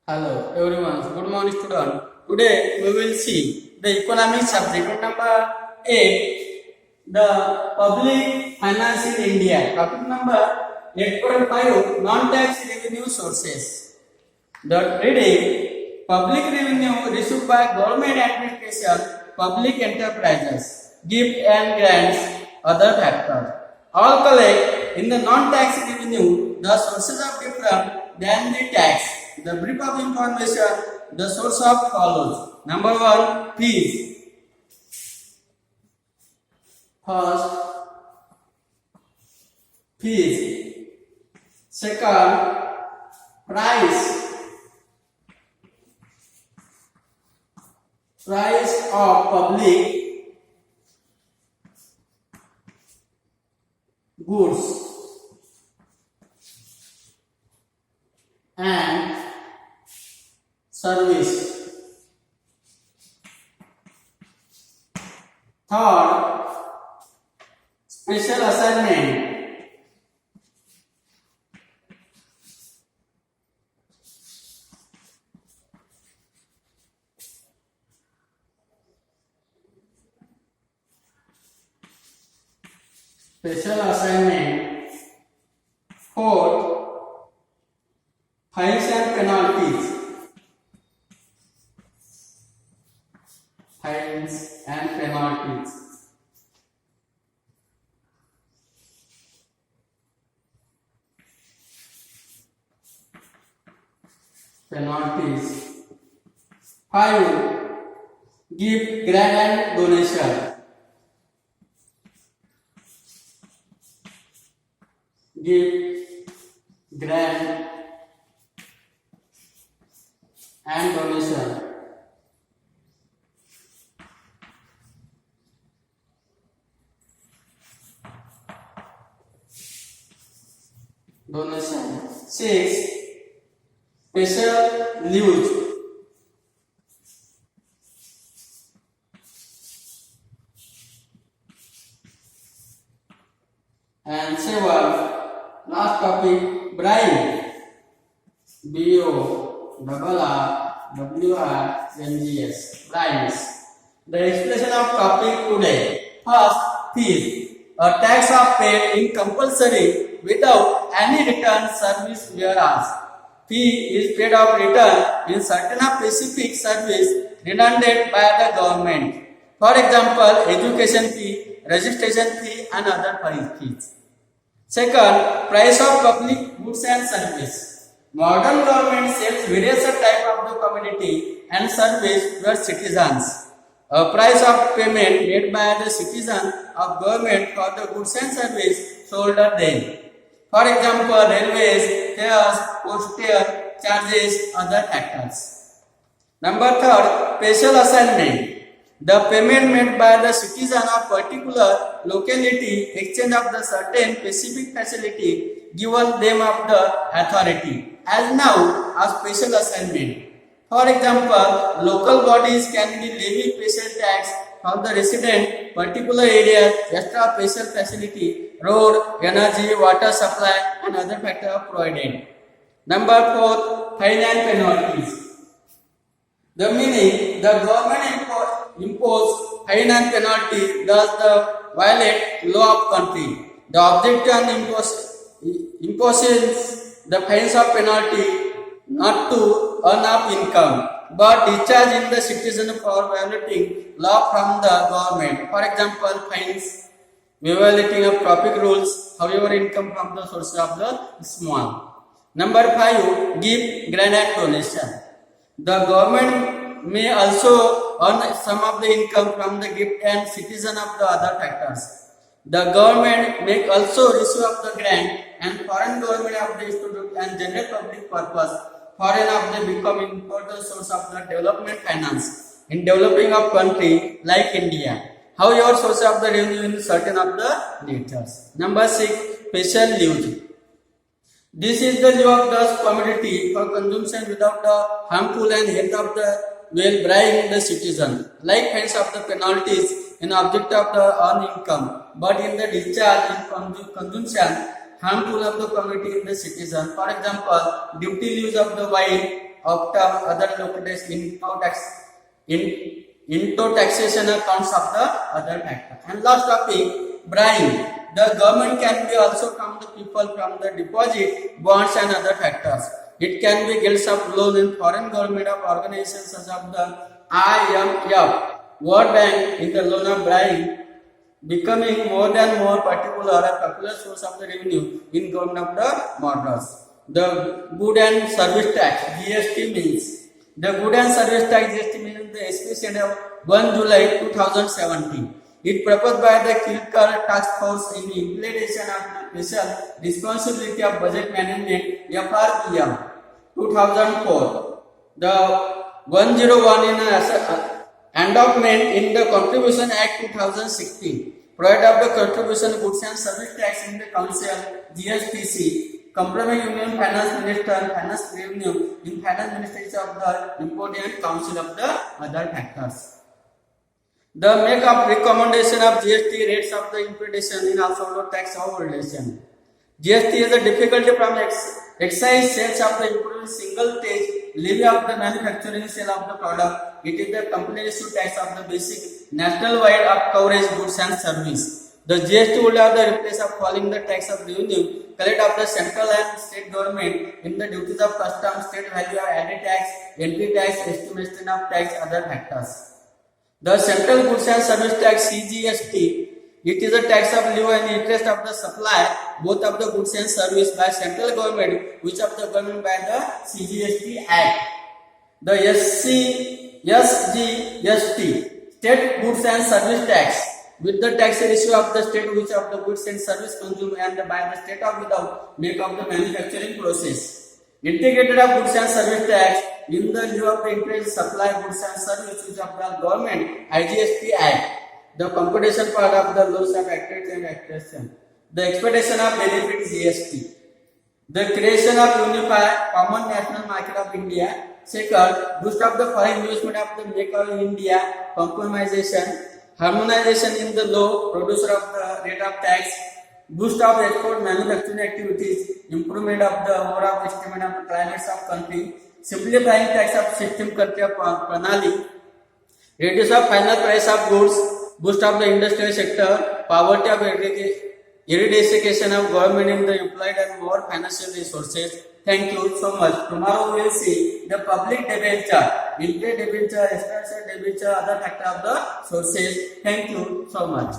Hello everyone, good morning student. Today we will see the economics subject number 8, the public finance in India. Topic number 8.5, non-tax revenue sources. The reading, public revenue received by government administration, public enterprises, gift and grants, other factors. All collect in the non-tax revenue, the sources are different than the tax. The brief of information, the source of follows. Number 1, fees. First, fees. Second, price. Price of public goods and service. Third, special assignment. Special assignment. Fourth, fines and penalties. Fines and penalties. Penalties. 5, gift, grant and donation. Gift, grant and donation. Donation. 6, special leaves. And 7, last topic, bribe. BORRWRNGS. Bribes. The explanation of topic today. First, fees. A tax of paid in compulsory without any return service whereas fee is paid of return in certain specific service rendered by the government. For example, education fee, registration fee and other fees. Second, price of public goods and service. Modern government sells various types of the commodity and service to citizens. A price of payment made by the citizen of government for the goods and service sold are them. For example, railways, fares, postage charges, other factors. Number 3, special assignment. The payment made by the citizen of particular locality, exchange of the certain specific facility given them of the authority, as now a special assignment. For example, local bodies can be levy special tax from the resident particular area, extra special facility, road, energy, water supply and other factors are provided. Number 4, fine and penalties. The meaning, the government impose fine and penalty does the violate law of country. The objective imposes the fines of penalty not to earn up income, but discharge in the citizen for violating law from the government. For example, fines, violating of traffic rules, however income from the source of the small. Number 5, give grant and donation. The government may also earn some of the income from the gift and citizen of the other factors. The government may also receive of the grant and foreign government of the student and general public purpose. Foreign of the become important source of the development finance in developing of country like India. However, source of the revenue in certain of the natures. Number 6, special leaves. This is the leave of the commodity for consumption without the harmful and health of the well bribing the citizen, like fines of the penalties in object of the earned income, but in the discharge in consumption harmful of the community in the citizen. For example, duty leaves of the wine of term other localities into taxation accounts of the other factor. And last topic, bribing. The government can be also from the people from the deposit, bonds and other factors. It can be guilds of loan in foreign government of organizations such as the IMF, World Bank in the loan of bribing, becoming more and more particular a popular source of the revenue in government of the borders. The good and service tax GST means the good and service tax GST means the expiration of 1 July 2017. It proposed by the Kilcar Task Force in implementation of the Special Responsibility of Budget Management FRBM 2004. The 101 in endowment in the Contribution Act 2016. Provide of the contribution goods and service tax in the Council GSTC. Compromise Union Finance Minister and Finance Revenue in Finance Ministry of the Important Council of the other factors. The make of recommendation of GST rates of the imputation in also tax overlation. GST is a difficulty from excise sales of the improved single stage levy of the manufacturing sale of the product. It is the company issue tax of the basic national wide of coverage goods and service. The GST would have the replace of falling the tax of revenue collect of the central and state government in the duties of customs, state value of added tax, entry tax, estimation of tax, other factors. The central goods and service tax CGST, it is a tax of lieu and interest of the supply both of the goods and service by central government, which of the government by the CGST Act. The SGST, state goods and service tax, with the tax ratio of the state which of the goods and service consumed and by the state of without make of the manufacturing process. Integrated of goods and service tax in the lieu of the interest supply goods and service which of the government IGST Act. The computation part of the laws of activity and taxation. The expectation of benefit GST. The creation of unified common national market of India. Second, boost of the foreign investment of the Make in India, compromisation, harmonization in the law, producer of the rate of tax, boost of export manufacturing activities, improvement of the overall estimate of the climates of country, simplifying tax of system country of Pranali, reduce of final price of goods, boost of the industrial sector, poverty of eradication of government in the employed and more financial resources. Thank you so much. Tomorrow we will see the public debenture, inter debenture, expenditure debenture, other factor of the sources. Thank you so much.